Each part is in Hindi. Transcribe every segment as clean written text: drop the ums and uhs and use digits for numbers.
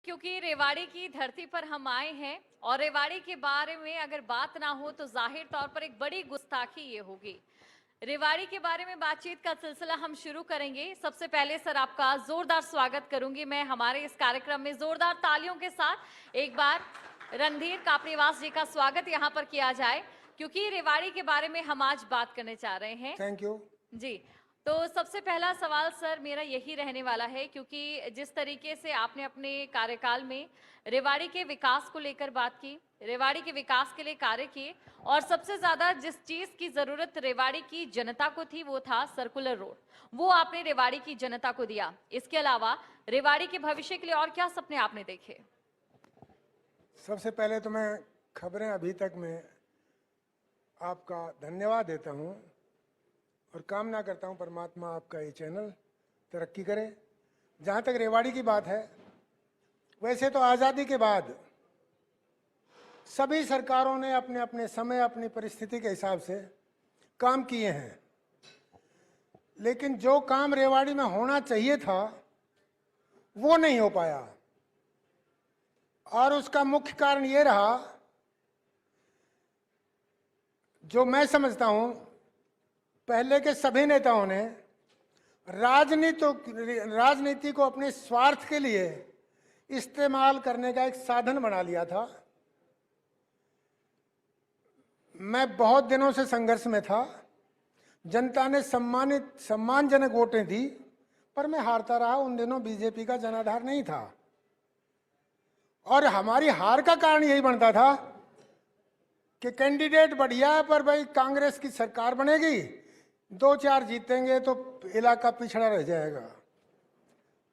क्योंकि रेवाड़ी की धरती पर हम आए हैं और रेवाड़ी के बारे में अगर बात ना हो तो जाहिर तौर पर एक बड़ी गुस्ताखी ये होगी। रेवाड़ी के बारे में बातचीत का सिलसिला हम शुरू करेंगे। सबसे पहले सर आपका जोरदार स्वागत करूंगी मैं हमारे इस कार्यक्रम में। जोरदार तालियों के साथ एक बार रणधीर कापड़ीवास जी का स्वागत यहाँ पर किया जाए, क्योंकि रेवाड़ी के बारे में हम आज बात करने जा रहे हैं। थैंक यू जी, तो सबसे पहला सवाल सर मेरा यही रहने वाला है, क्योंकि जिस तरीके से आपने अपने कार्यकाल में रेवाड़ी के विकास को लेकर बात की, रेवाड़ी के विकास के लिए कार्य किए, और सबसे ज्यादा जिस चीज की जरूरत रेवाड़ी की जनता को थी वो था सर्कुलर रोड, वो आपने रेवाड़ी की जनता को दिया। इसके अलावा रेवाड़ी के भविष्य के लिए और क्या सपने आपने देखे? सबसे पहले तो मैं खबरें अभी तक में आपका धन्यवाद देता हूं और कामना करता हूं परमात्मा आपका ये चैनल तरक्की करे। जहां तक रेवाड़ी की बात है, वैसे तो आज़ादी के बाद सभी सरकारों ने अपने अपने समय अपनी परिस्थिति के हिसाब से काम किए हैं, लेकिन जो काम रेवाड़ी में होना चाहिए था वो नहीं हो पाया। और उसका मुख्य कारण ये रहा, जो मैं समझता हूं पहले के सभी नेताओं ने राजनीति को अपने स्वार्थ के लिए इस्तेमाल करने का एक साधन बना लिया था। मैं बहुत दिनों से संघर्ष में था, जनता ने सम्मानजनक वोटें दी, पर मैं हारता रहा। उन दिनों बीजेपी का जनाधार नहीं था और हमारी हार का कारण यही बनता था कि कैंडिडेट बढ़िया है, पर भाई कांग्रेस की सरकार बनेगी, 2-4 जीतेंगे तो इलाका पिछड़ा रह जाएगा,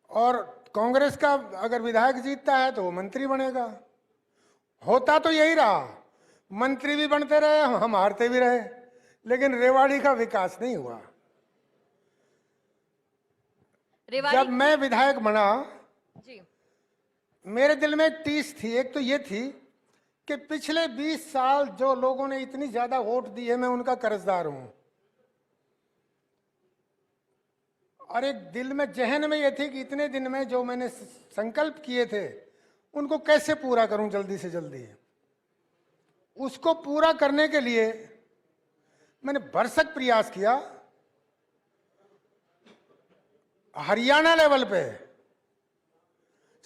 और कांग्रेस का अगर विधायक जीतता है तो वो मंत्री बनेगा। होता तो यही रहा, मंत्री भी बनते रहे, हम हारते भी रहे, लेकिन रेवाड़ी का विकास नहीं हुआ। जब मैं विधायक बना जी, मेरे दिल में एक टीस थी। एक तो ये थी कि पिछले 20 साल जो लोगों ने इतनी ज्यादा वोट दी है, मैं उनका कर्जदार हूं। और एक दिल में जहन में ये थी कि इतने दिन में जो मैंने संकल्प किए थे उनको कैसे पूरा करूं जल्दी से जल्दी। उसको पूरा करने के लिए मैंने भरसक प्रयास किया। हरियाणा लेवल पे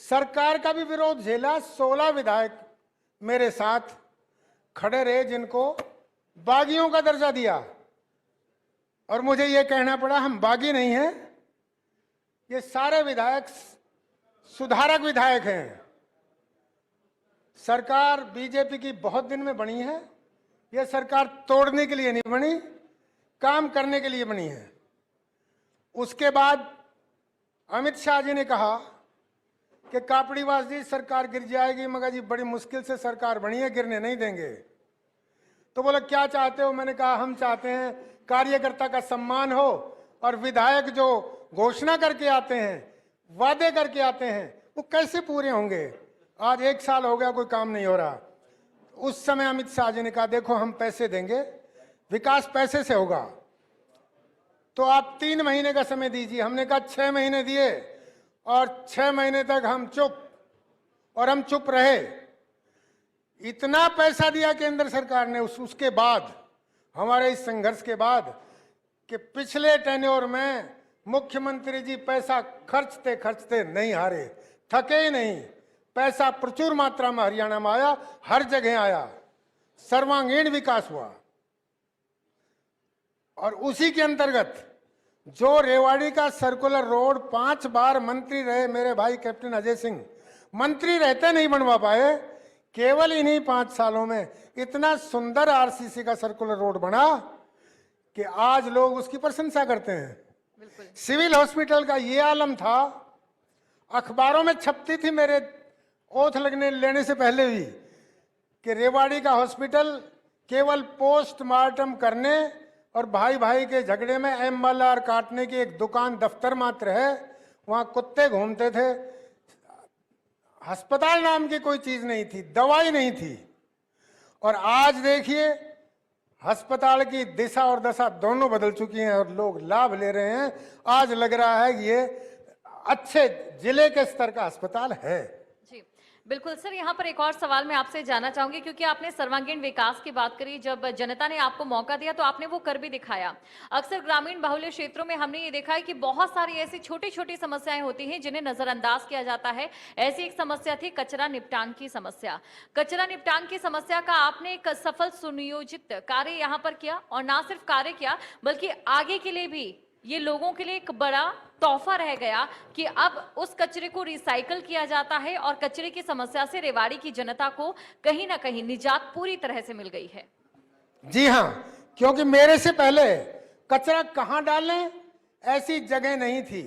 सरकार का भी विरोध झेला। 16 विधायक मेरे साथ खड़े रहे जिनको बागियों का दर्जा दिया, और मुझे यह कहना पड़ा हम बागी नहीं हैं, ये सारे विधायक सुधारक विधायक हैं। सरकार बीजेपी की बहुत दिन में बनी है, यह सरकार तोड़ने के लिए नहीं बनी, काम करने के लिए बनी है। उसके बाद अमित शाह जी ने कहा कि कापड़ीवास जी सरकार गिर जाएगी, मगर जी बड़ी मुश्किल से सरकार बनी है, गिरने नहीं देंगे। तो बोला क्या चाहते हो? मैंने कहा हम चाहते हैं कार्यकर्ता का सम्मान हो, और विधायक जो घोषणा करके आते हैं, वादे करके आते हैं, वो कैसे पूरे होंगे? आज 1 साल हो गया, कोई काम नहीं हो रहा। उस समय अमित शाह जी ने कहा देखो हम पैसे देंगे, विकास पैसे से होगा, तो आप 3 महीने का समय दीजिए। हमने कहा 6 महीने दिए, और 6 महीने तक हम चुप, और हम चुप रहे। इतना पैसा दिया केंद्र सरकार ने। उसके बाद हमारे इस संघर्ष के बाद कि पिछले टेन्योर में मुख्यमंत्री जी पैसा खर्चते खर्चते नहीं हारे, थके ही नहीं। पैसा प्रचुर मात्रा में हरियाणा में आया, हर जगह आया, सर्वांगीण विकास हुआ। और उसी के अंतर्गत जो रेवाड़ी का सर्कुलर रोड 5 बार मंत्री रहे मेरे भाई कैप्टन अजय सिंह, मंत्री रहते नहीं बनवा पाए, केवल इन्हीं 5 सालों में इतना सुंदर आरसीसी का सर्कुलर रोड बना कि आज लोग उसकी प्रशंसा करते हैं। सिविल हॉस्पिटल का ये आलम था, अखबारों में छपती थी मेरे ओथ लेने से पहले भी, कि रेवाड़ी का हॉस्पिटल केवल पोस्टमार्टम करने और भाई भाई के झगड़े में एमएलआर काटने की एक दुकान दफ्तर मात्र है। वहां कुत्ते घूमते थे, अस्पताल नाम की कोई चीज नहीं थी, दवाई नहीं थी। और आज देखिए अस्पताल की दिशा और दशा दोनों बदल चुकी हैं और लोग लाभ ले रहे हैं। आज लग रहा है कि ये अच्छे जिले के स्तर का अस्पताल है। जी, बिल्कुल सर, यहाँ पर एक और सवाल मैं आपसे जानना चाहूँगी क्योंकि आपने सर्वांगीण विकास की बात करी, जब जनता ने आपको मौका दिया तो आपने वो कर भी दिखाया। अक्सर ग्रामीण बाहुल्य क्षेत्रों में हमने ये देखा है कि बहुत सारी ऐसी छोटी-छोटी समस्याएँ होती हैं जिन्हें नज़रअंदाज किया जाता है। ऐसी एक समस्या थी कचरा निपटान की समस्या। कचरा निपटान की समस्या का आपने एक सफल सुनियोजित कार्य यहाँ पर किया और ना सिर्फ कार्य किया बल्कि आगे के लिए भी ये लोगों के लिए एक बड़ा तोहफा रह गया कि अब उस कचरे को रिसाइकल किया जाता है और कचरे की समस्या से रेवाड़ी की जनता को कहीं ना कहीं निजात पूरी तरह से मिल गई है। जी हाँ, क्योंकि मेरे से पहले कचरा कहाँ डालें ऐसी जगह नहीं थी।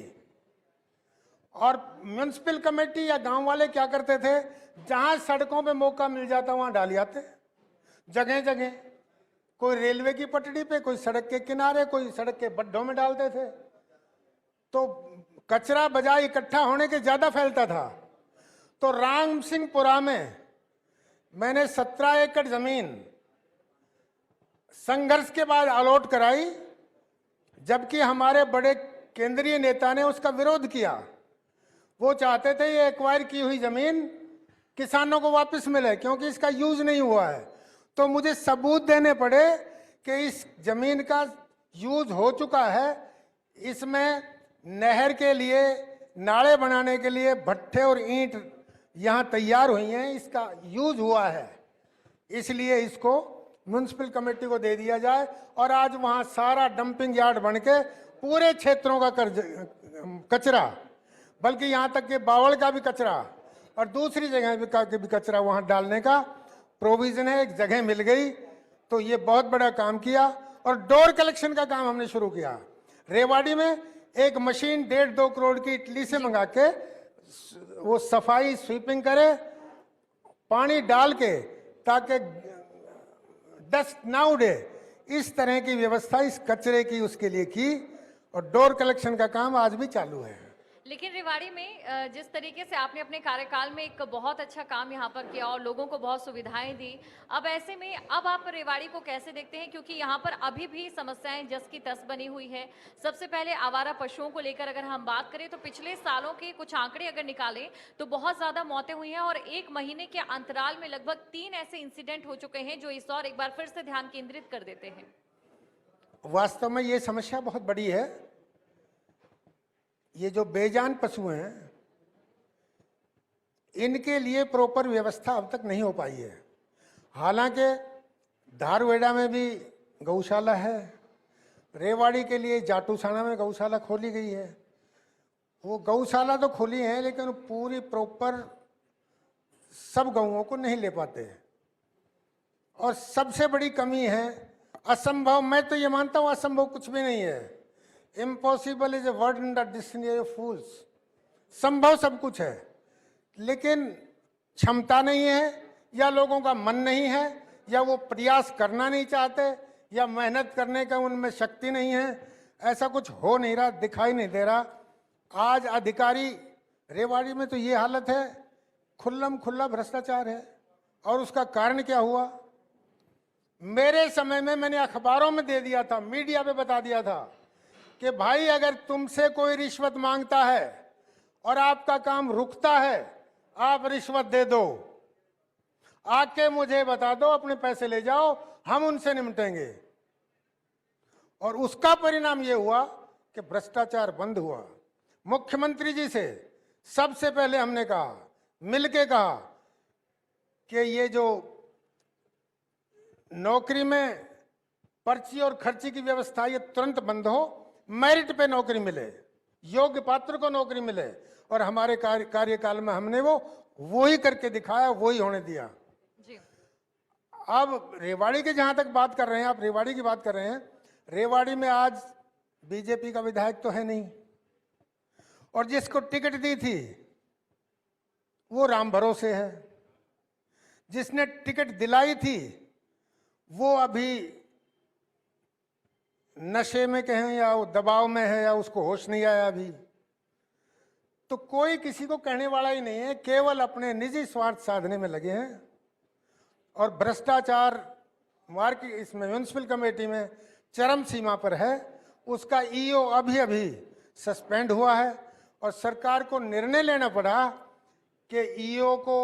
और म्युनिसिपल कमेटी या गांव वाले क्या करते थे, जहां सड़कों पे मौका मिल जाता वहां डाल जाते, जगह जगह। कोई रेलवे की पटड़ी पे, कोई सड़क के किनारे, कोई सड़क के गड्ढों में डालते थे। तो कचरा बजाय इकट्ठा होने के ज्यादा फैलता था। तो राम सिंहपुरा में मैंने 17 एकड़ जमीन संघर्ष के बाद अलॉट कराई, जबकि हमारे बड़े केंद्रीय नेता ने उसका विरोध किया। वो चाहते थे ये एक्वायर की हुई जमीन किसानों को वापस मिले, क्योंकि इसका यूज नहीं हुआ है। तो मुझे सबूत देने पड़े कि इस जमीन का यूज हो चुका है, इसमें नहर के लिए, नाले बनाने के लिए भट्ठे और ईंट यहाँ तैयार हुई हैं, इसका यूज हुआ है, इसलिए इसको म्युनिसिपल कमेटी को दे दिया जाए। और आज वहाँ सारा डंपिंग यार्ड बन के पूरे क्षेत्रों का कचरा, बल्कि यहाँ तक कि बावल का भी कचरा और दूसरी जगह का भी कचरा वहाँ डालने का प्रोविजन है। एक जगह मिल गई तो ये बहुत बड़ा काम किया। और डोर कलेक्शन का काम हमने शुरू किया। रेवाड़ी में एक मशीन 1.5-2 करोड़ की इटली से मंगा के वो सफाई स्वीपिंग करे, पानी डाल के, ताकि डस्ट ना उड़े, इस तरह की व्यवस्था इस कचरे की उसके लिए की। और डोर कलेक्शन का काम आज भी चालू है। लेकिन रेवाड़ी में जिस तरीके से आपने अपने कार्यकाल में एक बहुत अच्छा काम यहाँ पर किया और लोगों को बहुत सुविधाएं दी, अब ऐसे में अब आप रेवाड़ी को कैसे देखते हैं? क्योंकि यहाँ पर अभी भी समस्याएं जस की तस बनी हुई है। सबसे पहले आवारा पशुओं को लेकर अगर हम बात करें तो पिछले सालों के कुछ आंकड़े अगर निकालें तो बहुत ज्यादा मौतें हुई हैं और 1 महीने के अंतराल में लगभग 3 ऐसे इंसिडेंट हो चुके हैं जो इस और एक बार फिर से ध्यान केंद्रित कर देते हैं। वास्तव में ये समस्या बहुत बड़ी है। ये जो बेजान पशु हैं, इनके लिए प्रॉपर व्यवस्था अब तक नहीं हो पाई है। हालांकि धारवेड़ा में भी गौशाला है, रेवाड़ी के लिए जाटूसाना में गौशाला खोली गई है। वो गौशाला तो खोली है, लेकिन पूरी प्रॉपर सब गौओं को नहीं ले पाते। और सबसे बड़ी कमी है असंभव। मैं तो ये मानता हूँ असंभव कुछ भी नहीं है। Impossible is a word in the dictionary of fools. संभव सब कुछ है, लेकिन क्षमता नहीं है, या लोगों का मन नहीं है, या वो प्रयास करना नहीं चाहते, या मेहनत करने का उनमें शक्ति नहीं है। ऐसा कुछ हो नहीं रहा, दिखाई नहीं दे रहा। आज अधिकारी रेवाड़ी में तो ये हालत है, खुल्लम खुल्ला भ्रष्टाचार है। और उसका कारण क्या हुआ? मेरे समय में मैंने अखबारों में दे दिया था, मीडिया पे बता दिया था कि भाई अगर तुमसे कोई रिश्वत मांगता है और आपका काम रुकता है, आप रिश्वत दे दो, आके मुझे बता दो, अपने पैसे ले जाओ, हम उनसे निपटेंगे। और उसका परिणाम ये हुआ कि भ्रष्टाचार बंद हुआ। मुख्यमंत्री जी से सबसे पहले हमने कहा, मिलके कहा कि ये जो नौकरी में पर्ची और खर्ची की व्यवस्था ये तुरंत बंद हो, मेरिट पे नौकरी मिले, योग्य पात्र को नौकरी मिले। और हमारे कार्यकाल में हमने वो ही करके दिखाया, वो ही होने दिया जी। अब रेवाड़ी की जहां तक बात कर रहे हैं आप, रेवाड़ी की बात कर रहे हैं, रेवाड़ी में आज बीजेपी का विधायक तो है नहीं, और जिसको टिकट दी थी वो राम भरोसे है। जिसने टिकट दिलाई थी वो अभी नशे में कहें या वो दबाव में है, या उसको होश नहीं आया अभी। तो कोई किसी को कहने वाला ही नहीं है, केवल अपने निजी स्वार्थ साधने में लगे हैं। और भ्रष्टाचार मार्केट इसमें म्युनिसिपल कमेटी में चरम सीमा पर है। उसका ईओ अभी सस्पेंड हुआ है और सरकार को निर्णय लेना पड़ा कि ईओ को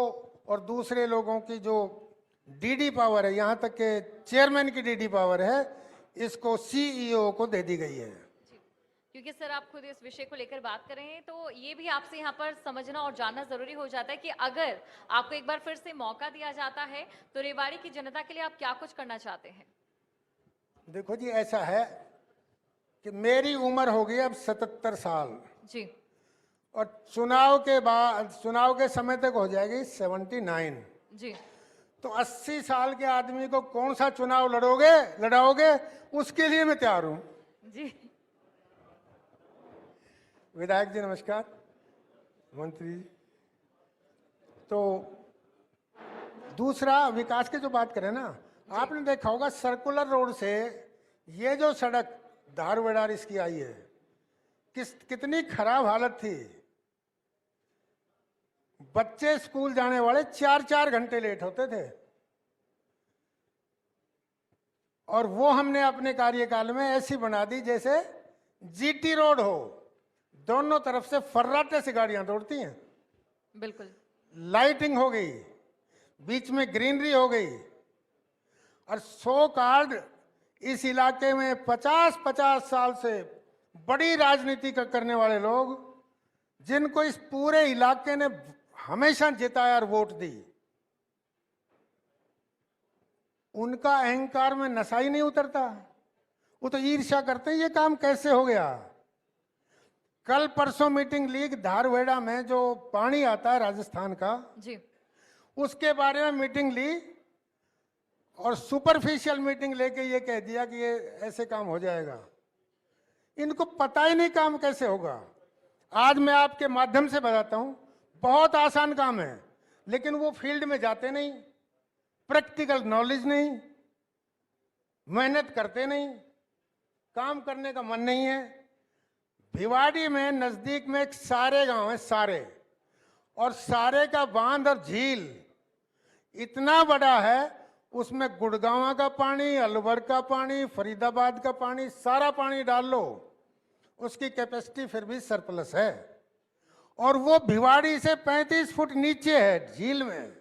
और दूसरे लोगों की जो डीडी पावर है, यहाँ तक के चेयरमैन की डीडी पावर है, इसको सीईओ को दे दी गई है। क्योंकि सर आप खुद इस विषय को लेकर बात कर रहे हैं, तो ये भी आपसे यहाँ पर समझना और जानना जरूरी हो जाता है कि अगर आपको एक बार फिर से मौका दिया जाता है तो रेवाड़ी की जनता के लिए आप क्या कुछ करना चाहते हैं? देखो जी, ऐसा है कि मेरी उम्र हो गई अब 77 साल जी और चुनाव के बाद, चुनाव के समय तक हो जाएगी 79। जी तो 80 साल के आदमी को कौन सा चुनाव लड़ाओगे, उसके लिए मैं तैयार हूं। जी विधायक जी नमस्कार, मंत्री जी। तो दूसरा, विकास की जो बात करें ना, आपने देखा होगा सर्कुलर रोड से ये जो सड़क धारवाड़ इसकी आई है, कितनी खराब हालत थी। बच्चे स्कूल जाने वाले 4-4 घंटे लेट होते थे, और वो हमने अपने कार्यकाल में ऐसी बना दी जैसे जीटी रोड हो, दोनों तरफ से फर्राटे से गाड़ियां दौड़ती हैं। बिल्कुल। लाइटिंग हो गई, बीच में ग्रीनरी हो गई, और 100 कार्ड इस इलाके में 50-50 साल से बड़ी राजनीति करने वाले लोग, जिनको इस पूरे इलाके ने हमेशा जिताया और वोट दी, उनका अहंकार में नशा ही नहीं उतरता। वो तो ईर्ष्या करते हैं, ये काम कैसे हो गया। कल परसों मीटिंग ली धारवाड़ा में, जो पानी आता है राजस्थान का जी, उसके बारे में मीटिंग ली, और सुपरफिशियल मीटिंग लेके ये कह दिया कि ये ऐसे काम हो जाएगा। इनको पता ही नहीं काम कैसे होगा। आज मैं आपके माध्यम से बताता हूं, बहुत आसान काम है, लेकिन वो फील्ड में जाते नहीं, प्रैक्टिकल नॉलेज नहीं, मेहनत करते नहीं, काम करने का मन नहीं है। भिवाड़ी में नजदीक में एक सारे गांव है, सारे, और सारे का बांध और झील इतना बड़ा है, उसमें गुड़गांव का पानी, अलवर का पानी, फरीदाबाद का पानी, सारा पानी डाल लो, उसकी कैपेसिटी फिर भी सरप्लस है। और वो भिवाड़ी से 35 फुट नीचे है झील में।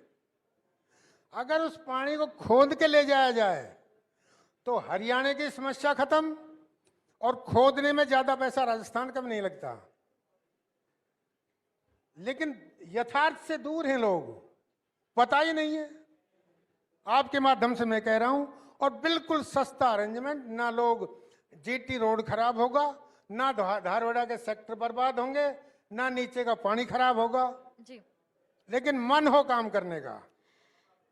अगर उस पानी को खोद के ले जाया जाए तो हरियाणा की समस्या खत्म, और खोदने में ज्यादा पैसा राजस्थान का भी नहीं लगता। लेकिन यथार्थ से दूर हैं लोग, पता ही नहीं है। आपके माध्यम से मैं कह रहा हूं, और बिल्कुल सस्ता अरेंजमेंट, ना लोग जीटी रोड खराब होगा, ना धारवाड़ा के सेक्टर बर्बाद होंगे, ना नीचे का पानी खराब होगा जी। लेकिन मन हो काम करने का।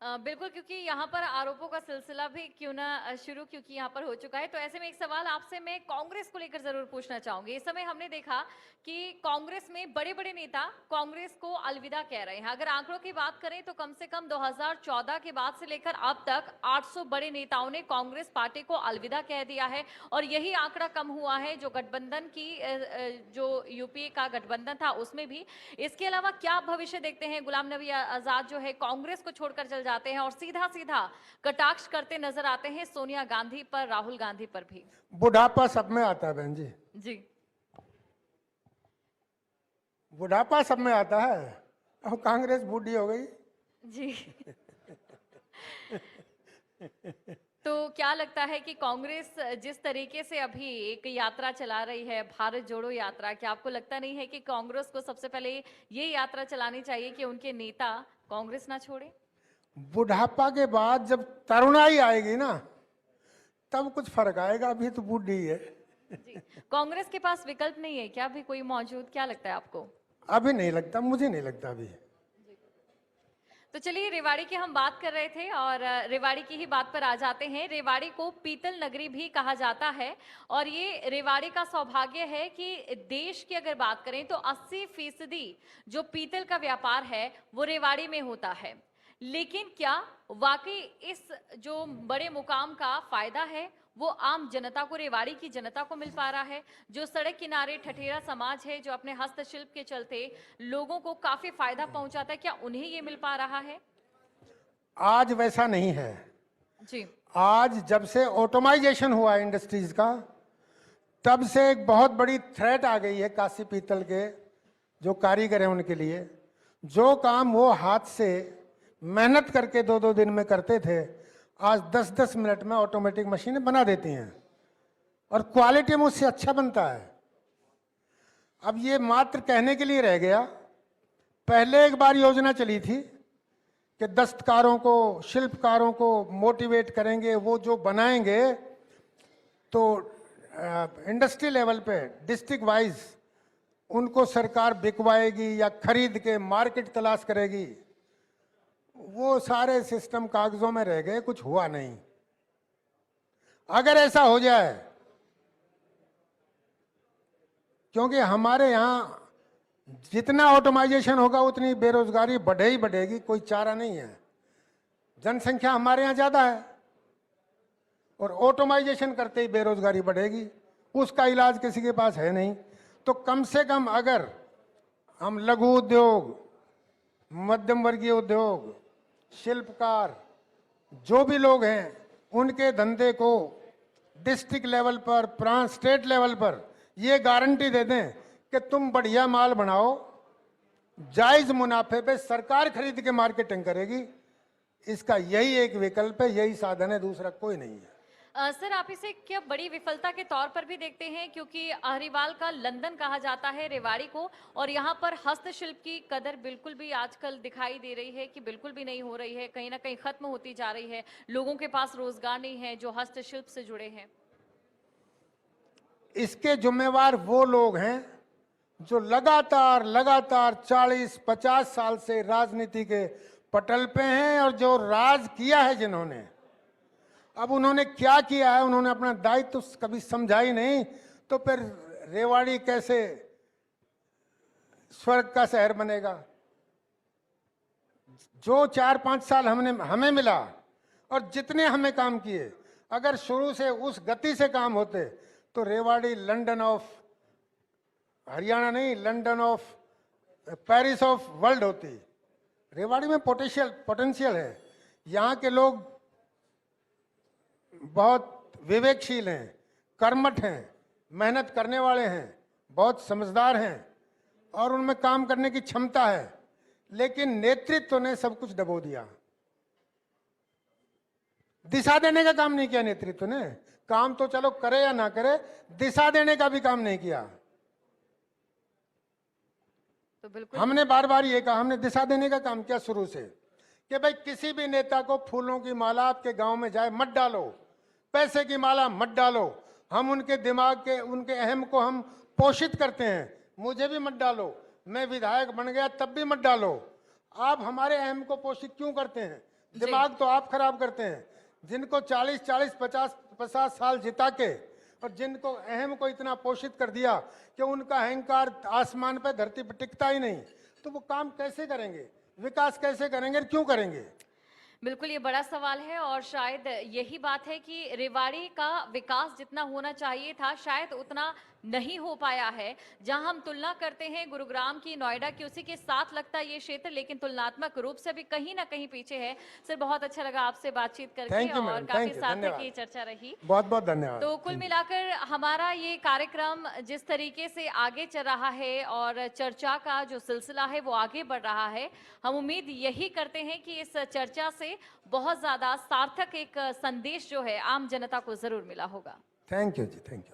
बिल्कुल, क्योंकि यहाँ पर आरोपों का सिलसिला भी क्यों ना शुरू, क्योंकि यहाँ पर हो चुका है, तो ऐसे में एक सवाल आपसे मैं कांग्रेस को लेकर जरूर पूछना चाहूंगी। इस समय हमने देखा कि कांग्रेस में बड़े बड़े नेता कांग्रेस को अलविदा कह रहे हैं। अगर आंकड़ों की बात करें तो कम से कम 2014 के बाद से लेकर अब तक 800 बड़े नेताओं ने कांग्रेस पार्टी को अलविदा कह दिया है, और यही आंकड़ा कम हुआ है जो गठबंधन की, जो यूपीए का गठबंधन था उसमें भी। इसके अलावा क्या भविष्य देखते हैं? गुलाम नबी आजाद जो है कांग्रेस को छोड़कर चल जाते हैं और सीधा सीधा कटाक्ष करते नजर आते हैं सोनिया गांधी पर, राहुल गांधी पर भी। बुढ़ापा सब में आता है बहन जी, जी, बुढ़ापा सब में आता है। अब कांग्रेस बूढ़ी हो गई जी। तो क्या लगता है कि कांग्रेस जिस तरीके से अभी एक यात्रा चला रही है, भारत जोड़ो यात्रा, क्या आपको लगता नहीं है कि कांग्रेस को सबसे पहले ये यात्रा चलानी चाहिए कि उनके नेता कांग्रेस ना छोड़े? बुढ़ापा के बाद जब तरुणाई आएगी ना, तब कुछ फर्क आएगा। अभी तो बूढ़ी है। जी। कांग्रेस के पास विकल्प नहीं है क्या अभी कोई मौजूद? क्या लगता है आपको? अभी नहीं लगता, मुझे नहीं लगता अभी। तो चलिए, रेवाड़ी की हम बात कर रहे थे और रेवाड़ी की ही बात पर आ जाते हैं। रेवाड़ी को पीतल नगरी भी कहा जाता है, और ये रेवाड़ी का सौभाग्य है कि देश की अगर बात करें तो 80% जो पीतल का व्यापार है वो रेवाड़ी में होता है। लेकिन क्या वाकई इस जो बड़े मुकाम का फायदा है वो आम जनता को, रेवाड़ी की जनता को मिल पा रहा है? जो सड़क किनारे ठठेरा समाज है, जो अपने हस्तशिल्प के चलते लोगों को काफी फायदा पहुंचाता है, क्या उन्हें ये मिल पा रहा है? आज वैसा नहीं है जी। आज जब से ऑटोमाइजेशन हुआ इंडस्ट्रीज का, तब से एक बहुत बड़ी थ्रेट आ गई है काशी पीतल के जो कारीगर हैं उनके लिए। जो काम वो हाथ से मेहनत करके 2-2 दिन में करते थे, आज 10-10 मिनट में ऑटोमेटिक मशीनें बना देती हैं और क्वालिटी में उससे अच्छा बनता है। अब ये मात्र कहने के लिए रह गया। पहले एक बार योजना चली थी कि दस्तकारों को, शिल्पकारों को मोटिवेट करेंगे, वो जो बनाएंगे तो इंडस्ट्री लेवल पे डिस्ट्रिक्ट वाइज उनको सरकार बिकवाएगी या खरीद के मार्केट तलाश करेगी। वो सारे सिस्टम कागजों में रह गए, कुछ हुआ नहीं। अगर ऐसा हो जाए, क्योंकि हमारे यहाँ जितना ऑटोमाइजेशन होगा उतनी बेरोजगारी बढ़े ही बढ़ेगी, कोई चारा नहीं है। जनसंख्या हमारे यहाँ ज्यादा है और ऑटोमाइजेशन करते ही बेरोजगारी बढ़ेगी, उसका इलाज किसी के पास है नहीं। तो कम से कम अगर हम लघु उद्योग, मध्यम वर्गीय उद्योग, शिल्पकार, जो भी लोग हैं, उनके धंधे को डिस्ट्रिक्ट लेवल पर, प्रांत, स्टेट लेवल पर ये गारंटी दे दें कि तुम बढ़िया माल बनाओ, जायज मुनाफे पे सरकार खरीद के मार्केटिंग करेगी। इसका यही एक विकल्प है, यही साधन है, दूसरा कोई नहीं है। सर, आप इसे क्या बड़ी विफलता के तौर पर भी देखते हैं, क्योंकि अहरिवाल का लंदन कहा जाता है रेवाड़ी को, और यहाँ पर हस्तशिल्प की कदर बिल्कुल भी आजकल दिखाई दे रही है कि बिल्कुल भी नहीं हो रही है, कहीं ना कहीं खत्म होती जा रही है। लोगों के पास रोजगार नहीं है जो हस्तशिल्प से जुड़े हैं। इसके जिम्मेवार वो लोग हैं जो लगातार 40-50 साल से राजनीति के पटल पे हैं और जो राज किया है जिन्होंने। अब उन्होंने क्या किया है, उन्होंने अपना दायित्व तो कभी समझा ही नहीं, तो फिर रेवाड़ी कैसे स्वर्ग का शहर बनेगा। जो 4-5 साल हमें मिला और जितने हमें काम किए, अगर शुरू से उस गति से काम होते तो रेवाड़ी लंदन ऑफ हरियाणा नहीं, London of, Paris of world होती। रेवाड़ी में पोटेंशियल है। यहाँ के लोग बहुत विवेकशील हैं, कर्मठ हैं, मेहनत करने वाले हैं, बहुत समझदार हैं और उनमें काम करने की क्षमता है, लेकिन नेतृत्व ने सब कुछ दबो दिया। दिशा देने का काम नहीं किया नेतृत्व ने। काम तो चलो करे या ना करे, दिशा देने का भी काम नहीं किया। तो बिल्कुल हमने बार बार ये कहा, हमने दिशा देने का काम किया शुरू से कि भाई किसी भी नेता को फूलों की माला आपके गांव में जाए मत डालो, पैसे की माला मत डालो। हम उनके दिमाग के, उनके अहम को हम पोषित करते हैं। मुझे भी मत डालो, मैं विधायक बन गया तब भी मत डालो। आप हमारे अहम को पोषित क्यों करते हैं? दिमाग तो आप खराब करते हैं। जिनको 40-40, 50 साल जिता के और जिनको अहम को इतना पोषित कर दिया कि उनका अहंकार आसमान पे, धरती पर टिकता ही नहीं, तो वो काम कैसे करेंगे, विकास कैसे करेंगे, क्यों करेंगे? बिल्कुल, ये बड़ा सवाल है और शायद यही बात है कि रेवाड़ी का विकास जितना होना चाहिए था शायद उतना नहीं हो पाया है। जहां हम तुलना करते हैं गुरुग्राम की, नोएडा की, उसी के साथ लगता है ये क्षेत्र, लेकिन तुलनात्मक रूप से भी कहीं ना कहीं पीछे है। सर, बहुत अच्छा लगा आपसे बातचीत करके और काफी सार्थक ये चर्चा रही। बहुत बहुत धन्यवाद। तो कुल मिलाकर हमारा ये कार्यक्रम जिस तरीके से आगे चल रहा है और चर्चा का जो सिलसिला है वो आगे बढ़ रहा है, हम उम्मीद यही करते हैं कि इस चर्चा से बहुत ज्यादा सार्थक एक संदेश जो है आम जनता को जरूर मिला होगा। थैंक यू जी, थैंक यू।